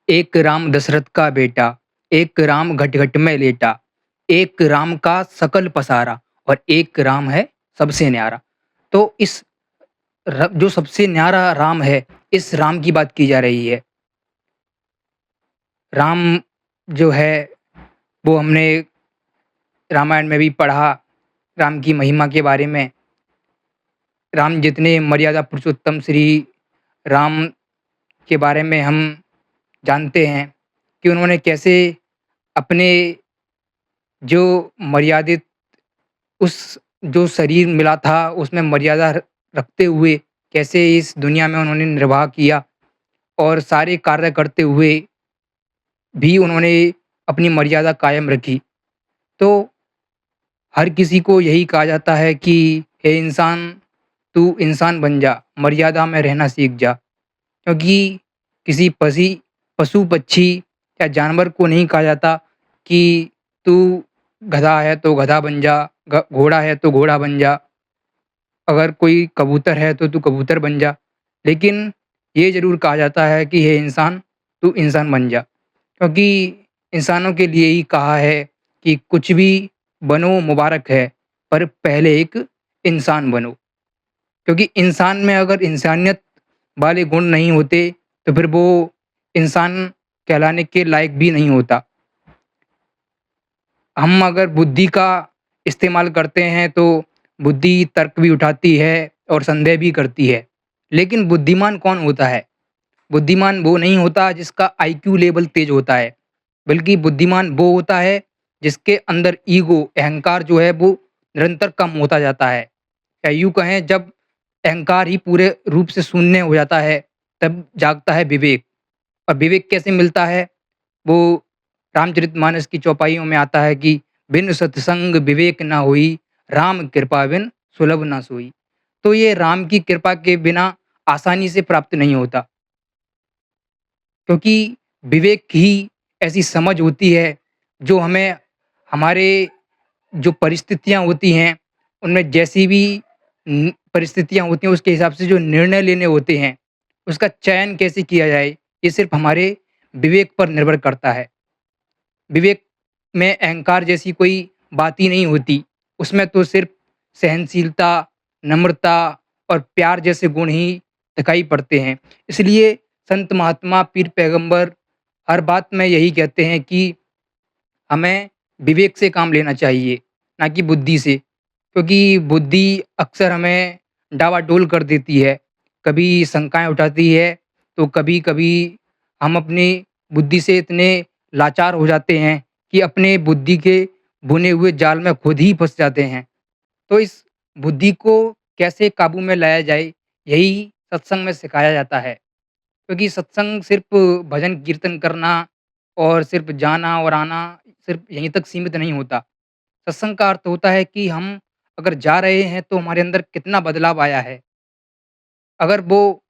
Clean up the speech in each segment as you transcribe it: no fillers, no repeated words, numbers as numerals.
एक राम दशरथ का बेटा, एक राम घट-घट में लेटा, एक राम का सकल पसारा और एक राम है सबसे न्यारा। तो इस जो सबसे न्यारा राम है, इस राम की बात की जा रही है। राम जो है, वो हमने रामायण में भी पढ़ा, राम की महिमा के बारे में। राम जितने मर्यादा पुरुषोत्तम श्री राम के बारे में हम जानते हैं कि उन्होंने कैसे अपने जो मर्यादित उस जो शरीर मिला था, उसमें मर्यादा रखते हुए कैसे इस दुनिया में उन्होंने निर्वाह किया और सारे कार्य करते हुए भी उन्होंने अपनी मर्यादा कायम रखी। तो हर किसी को यही कहा जाता है कि हे इंसान, तू इंसान बन जा, मर्यादा में रहना सीख जा। क्योंकि किसी पशु-पक्षी या जानवर को नहीं कहा जाता कि तू गधा है तो गधा बन जा, घोड़ा है तो घोड़ा बन जा, अगर कोई कबूतर है तो तू कबूतर बन जा। लेकिन ये ज़रूर कहा जाता है कि हे इंसान, तू इंसान बन जा। क्योंकि इंसानों के लिए ही कहा है कि कुछ भी बनो मुबारक है, पर पहले एक इंसान बनो। क्योंकि इंसान में अगर इंसानियत वाले गुण नहीं होते, तो फिर वो इंसान कहलाने के लायक भी नहीं होता। हम अगर बुद्धि का इस्तेमाल करते हैं, तो बुद्धि तर्क भी उठाती है और संदेह भी करती है। लेकिन बुद्धिमान कौन होता है? बुद्धिमान वो नहीं होता जिसका आईक्यू लेवल तेज होता है, बल्कि बुद्धिमान वो होता है जिसके अंदर ईगो, अहंकार जो है वो निरंतर कम होता जाता है। या यूँ कहें, जब अहंकार ही पूरे रूप से शून्य हो जाता है, तब जागता है विवेक। और विवेक कैसे मिलता है? वो रामचरितमानस की चौपाइयों में आता है कि बिन सत्संग विवेक ना होई, राम कृपा बिन सुलभ ना सोई। तो ये राम की कृपा के बिना आसानी से प्राप्त नहीं होता। क्योंकि विवेक ही ऐसी समझ होती है जो हमें हमारे जो परिस्थितियाँ होती हैं, उनमें जैसी भी परिस्थितियाँ होती हैं, उसके हिसाब से जो निर्णय लेने होते हैं, उसका चयन कैसे किया जाए, ये सिर्फ़ हमारे विवेक पर निर्भर करता है। विवेक में अहंकार जैसी कोई बात ही नहीं होती, उसमें तो सिर्फ़ सहनशीलता, नम्रता और प्यार जैसे गुण ही दिखाई पड़ते हैं। इसलिए संत महात्मा, पीर पैगंबर हर बात में यही कहते हैं कि हमें विवेक से काम लेना चाहिए, ना कि बुद्धि से। क्योंकि बुद्धि अक्सर हमें डावाडोल कर देती है, कभी शंकाएँ उठाती है, तो कभी-कभी हम अपनी बुद्धि से इतने लाचार हो जाते हैं कि अपने बुद्धि के बुने हुए जाल में खुद ही फँस जाते हैं। तो इस बुद्धि को कैसे काबू में लाया जाए, यही सत्संग में सिखाया जाता है। क्योंकि सत्संग सिर्फ़ भजन कीर्तन करना और सिर्फ़ जाना और आना, सिर्फ़ यहीं तक सीमित नहीं होता। सत्संग का अर्थ होता है कि हम अगर जा रहे हैं, तो हमारे अंदर कितना बदलाव आया है। अगर वो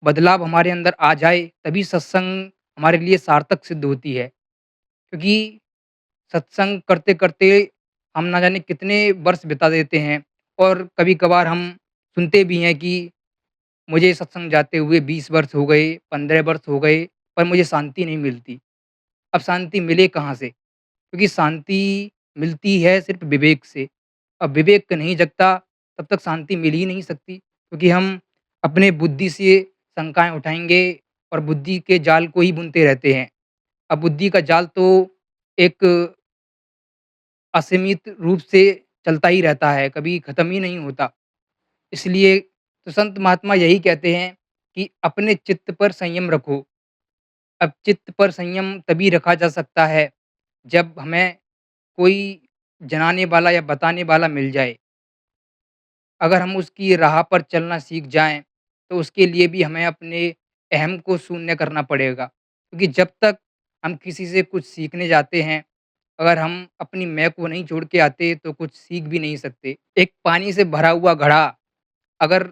बदलाव हमारे अंदर आ जाए, तभी सत्संग हमारे लिए सार्थक सिद्ध होती है। क्योंकि सत्संग करते-करते हम ना जाने कितने वर्ष बिता देते हैं और कभी-कभार हम सुनते भी हैं कि मुझे सत्संग जाते हुए 20 वर्ष हो गए, 15 वर्ष हो गए, पर मुझे शांति नहीं मिलती। अब शांति मिले कहाँ से? क्योंकि शांति मिलती है सिर्फ़ विवेक से। अब विवेक नहीं जगता, तब तक शांति मिल ही नहीं सकती, क्योंकि हम अपने बुद्धि से शंकाएँ उठाएँगे और बुद्धि के जाल को ही बुनते रहते हैं। अब बुद्धि का जाल तो एक असीमित रूप से चलता ही रहता है, कभी खत्म ही नहीं होता। इसलिए तो संत महात्मा यही कहते हैं कि अपने चित्त पर संयम रखो। अब चित्त पर संयम तभी रखा जा सकता है, जब हमें कोई जनाने वाला या बताने वाला मिल जाए। अगर हम उसकी राह पर चलना सीख जाएँ, तो उसके लिए भी हमें अपने अहम को शून्य करना पड़ेगा। क्योंकि जब तक हम किसी से कुछ सीखने जाते हैं, अगर हम अपनी मैं को नहीं छोड़ के आते, तो कुछ सीख भी नहीं सकते। एक पानी से भरा हुआ घड़ा अगर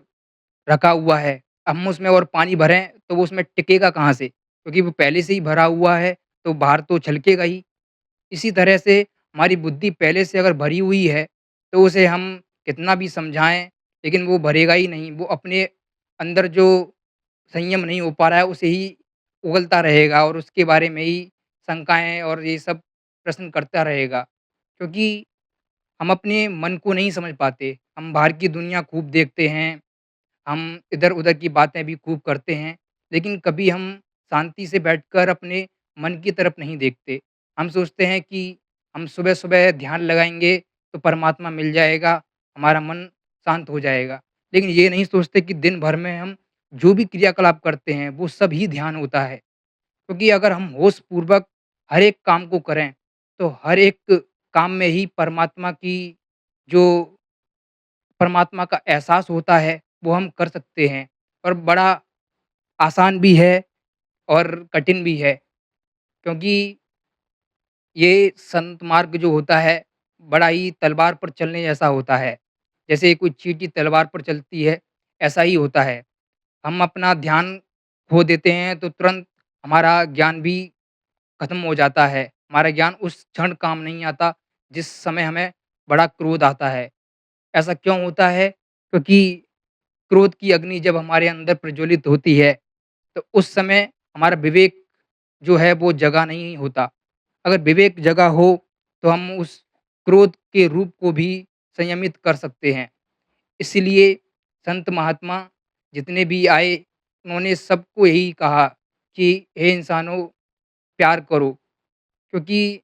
रखा हुआ है, हम उसमें और पानी भरें, तो वो उसमें टिकेगा कहाँ से? क्योंकि वो पहले से ही भरा हुआ है, तो बाहर तो छलकेगा ही। इसी तरह से हमारी बुद्धि पहले से अगर भरी हुई है, तो उसे हम कितना भी समझाएँ, लेकिन वो भरेगा ही नहीं। वो अपने अंदर जो संयम नहीं हो पा रहा है, उसे ही उगलता रहेगा और उसके बारे में ही शंकाएँ और ये सब प्रश्न करता रहेगा। क्योंकि हम अपने मन को नहीं समझ पाते। हम बाहर की दुनिया खूब देखते हैं, हम इधर-उधर की बातें भी खूब करते हैं, लेकिन कभी हम शांति से बैठकर अपने मन की तरफ नहीं देखते। हम सोचते हैं कि हम सुबह-सुबह ध्यान लगाएँगे तो परमात्मा मिल जाएगा, हमारा मन शांत हो जाएगा। लेकिन ये नहीं सोचते कि दिन भर में हम जो भी क्रियाकलाप करते हैं, वो सब ही ध्यान होता है। क्योंकि अगर हम होशपूर्वक हर एक काम को करें, तो हर एक काम में ही जो परमात्मा का एहसास होता है, वो हम कर सकते हैं और बड़ा आसान भी है और कठिन भी है। क्योंकि ये संत मार्ग जो होता है, बड़ा ही तलवार पर चलने जैसा होता है। जैसे कोई चींटी तलवार पर चलती है, ऐसा ही होता है। हम अपना ध्यान खो देते हैं, तो तुरंत हमारा ज्ञान भी खत्म हो जाता है। हमारा ज्ञान उस क्षण काम नहीं आता, जिस समय हमें बड़ा क्रोध आता है। ऐसा क्यों होता है? क्योंकि क्रोध की अग्नि जब हमारे अंदर प्रज्वलित होती है, तो उस समय हमारा विवेक जो है वो जगा नहीं होता। अगर विवेक जगा हो, तो हम उस क्रोध के रूप को भी संयमित कर सकते हैं। इसीलिए संत महात्मा जितने भी आए, उन्होंने सबको यही कहा कि हे इंसानों, प्यार करो, क्योंकि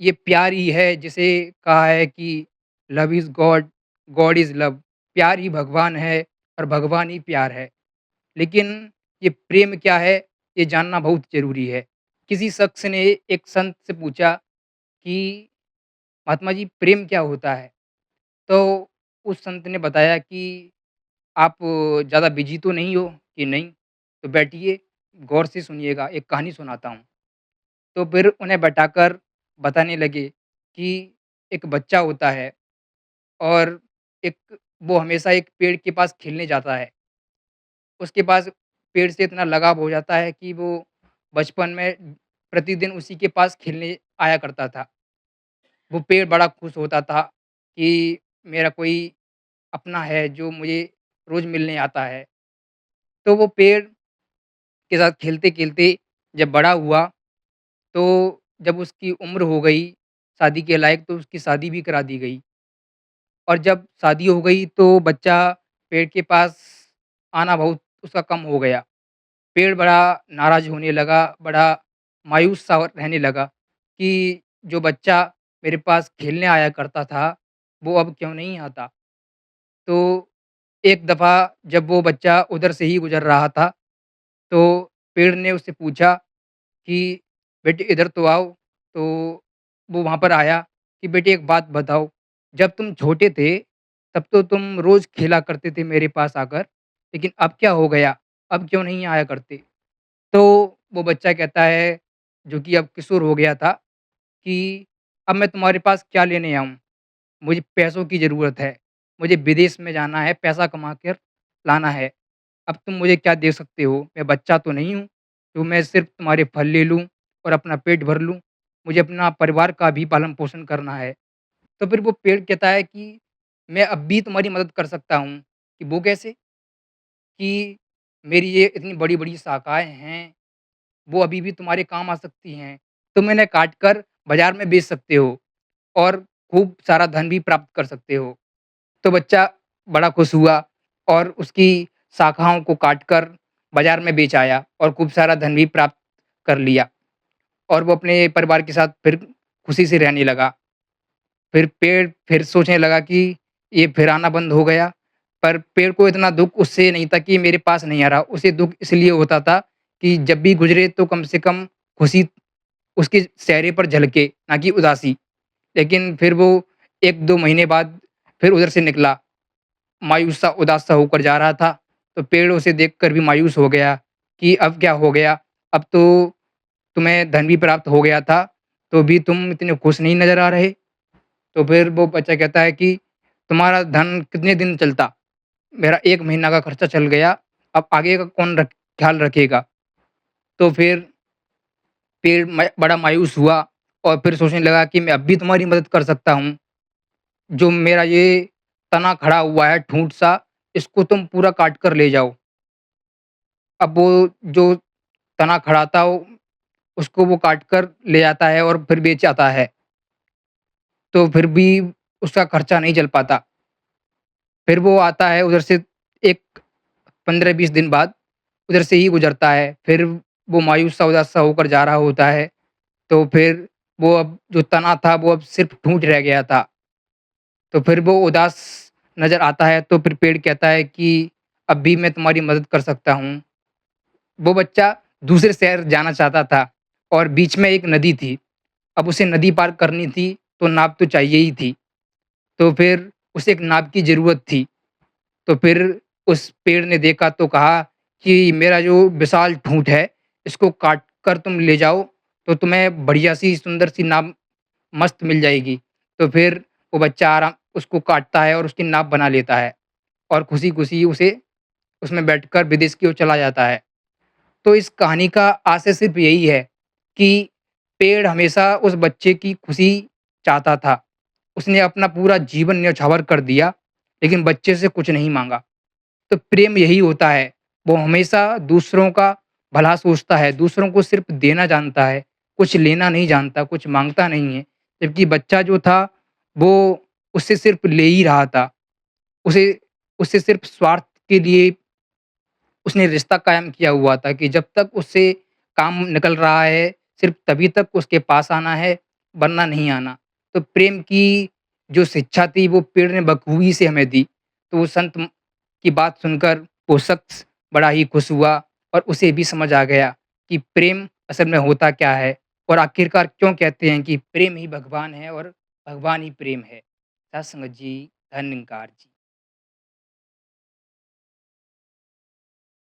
ये प्यार ही है जिसे कहा है कि love is God, God is love. प्यार ही भगवान है और भगवान ही प्यार है। लेकिन ये प्रेम क्या है, ये जानना बहुत ज़रूरी है। किसी शख्स ने एक संत से पूछा कि महात्मा जी, प्रेम क्या होता है? तो उस संत ने बताया कि आप ज़्यादा बिज़ी तो नहीं हो? कि नहीं। तो बैठिए, गौर से सुनिएगा, एक कहानी सुनाता हूँ। तो फिर उन्हें बैठाकर बताने लगे कि एक बच्चा होता है और एक वो हमेशा एक पेड़ के पास खेलने जाता है। उसके पास पेड़ से इतना लगाव हो जाता है कि वो बचपन में प्रतिदिन उसी के पास खेलने आया करता था। वो पेड़ बड़ा खुश होता था कि मेरा कोई अपना है जो मुझे रोज़ मिलने आता है। तो वो पेड़ के साथ खेलते-खेलते जब बड़ा हुआ, तो जब उसकी उम्र हो गई शादी के लायक, तो उसकी शादी भी करा दी गई। और जब शादी हो गई तो बच्चा पेड़ के पास आना बहुत उसका कम हो गया। पेड़ बड़ा नाराज़ होने लगा, बड़ा मायूस-सा रहने लगा कि जो बच्चा मेरे पास खेलने आया करता था, वो अब क्यों नहीं आता? तो एक दफ़ा जब वो बच्चा उधर से ही गुज़र रहा था, तो पेड़ ने उससे पूछा कि, "बेटे इधर तो आओ।" तो वो वहाँ पर आया कि, "बेटे एक बात बताओ, जब तुम छोटे थे, तब तो तुम रोज़ खेला करते थे मेरे पास आकर, लेकिन अब क्या हो गया? अब क्यों नहीं आया करते?" तो वो बच्चा कहता है, जो कि अब किशोर हो गया था, कि अब मैं तुम्हारे पास क्या लेने आऊँ? मुझे पैसों की ज़रूरत है। मुझे विदेश में जाना है, पैसा कमा कर लाना है। अब तुम मुझे क्या दे सकते हो? मैं बच्चा तो नहीं हूँ, जो मैं सिर्फ़ तुम्हारे फल ले लूँ और अपना पेट भर लूँ। मुझे अपना परिवार का भी पालन-पोषण करना है। तो फिर वो पेड़ कहता है कि मैं अब भी तुम्हारी मदद कर सकता हूँ। कि वो कैसे? कि मेरी ये इतनी बड़ी-बड़ी शाखाएँ हैं, वो अभी भी तुम्हारे काम आ सकती हैं। तुम इन्हें काट कर बाज़ार में बेच सकते हो और खूब सारा धन भी प्राप्त कर सकते हो। तो बच्चा बड़ा खुश हुआ और उसकी शाखाओं को काट कर बाज़ार में बेच आया और खूब सारा धन भी प्राप्त कर लिया और वो अपने परिवार के साथ फिर खुशी से रहने लगा। फिर पेड़ फिर सोचने लगा कि ये फिर आना बंद हो गया, पर पेड़ को इतना दुःख उससे नहीं था कि मेरे पास नहीं आ रहा, उसे दुःख इसलिए होता था कि जब भी गुज़रे तो कम से कम खुशी उसके चेहरे पर झलके, ना कि उदासी। लेकिन फिर वो 1-2 महीने बाद फिर उधर से निकला, मायूस-सा, उदास-सा होकर जा रहा था, तो पेड़ उसे देखकर भी मायूस हो गया कि अब क्या हो गया? अब तो तुम्हें धन भी प्राप्त हो गया था, तो भी तुम इतने खुश नहीं नज़र आ रहे। तो फिर वो बच्चा कहता है कि तुम्हारा धन कितने दिन चलता? मेरा 1 महीना का खर्चा चल गया, अब आगे का कौन ख़्याल रखेगा? तो फिर पेड़ बड़ा मायूस हुआ और फिर सोचने लगा कि मैं अब भी तुम्हारी मदद कर सकता हूँ। जो मेरा ये तना खड़ा हुआ है ठूँठ-सा, इसको तुम पूरा काट कर ले जाओ। अब वो जो तना खड़ा था उसको वो काट कर ले जाता है और फिर बेच आता है। तो फिर भी उसका खर्चा नहीं चल पाता। फिर वो आता है उधर से एक 15-20 दिन बाद उधर से ही गुज़रता है। फिर वो मायूस-सा उदास-सा होकर जा रहा होता है। तो फिर वो अब जो तना था वो अब सिर्फ़ ठूँठ रह गया था। तो फिर वो उदास नज़र आता है तो फिर पेड़ कहता है कि अब भी मैं तुम्हारी मदद कर सकता हूँ। वो बच्चा दूसरे शहर जाना चाहता था और बीच में एक नदी थी। अब उसे नदी पार करनी थी तो नाव तो चाहिए ही थी। तो फिर उसे एक नाव की ज़रूरत थी। तो फिर उस पेड़ ने देखा तो कहा कि मेरा जो विशाल ठूँठ है, इसको काट कर तुम ले जाओ, तो तुम्हें बढ़िया-सी सुंदर-सी नाव मस्त मिल जाएगी। तो फिर वो बच्चा आराम उसको काटता है और उसकी नाव बना लेता है और खुशी-खुशी उसे उसमें बैठकर विदेश की ओर चला जाता है। तो इस कहानी का आशय सिर्फ़ यही है कि पेड़ हमेशा उस बच्चे की खुशी चाहता था। उसने अपना पूरा जीवन न्यौछावर कर दिया, लेकिन बच्चे से कुछ नहीं माँगा। तो प्रेम यही होता है, वो हमेशा दूसरों का भला सोचता है, दूसरों को सिर्फ़ देना जानता है, कुछ लेना नहीं जानता, कुछ माँगता नहीं है। जबकि बच्चा जो था, वो उससे सिर्फ़ ले ही रहा था। उसे उससे सिर्फ़ स्वार्थ के लिए उसने रिश्ता कायम किया हुआ था कि जब तक उससे काम निकल रहा है, सिर्फ़ तभी तक उसके पास आना है, वरना नहीं आना। तो प्रेम की जो शिक्षा थी, वो पेड़ ने बखूबी से हमें दी। तो वो संत की बात सुनकर वो शख्स बड़ा ही खुश हुआ और उसे भी समझ आ गया कि प्रेम असल में होता क्या है और आखिरकार क्यों कहते हैं कि प्रेम ही भगवान है और भगवान ही प्रेम है। साध संगत जी, धन्यवाद जी।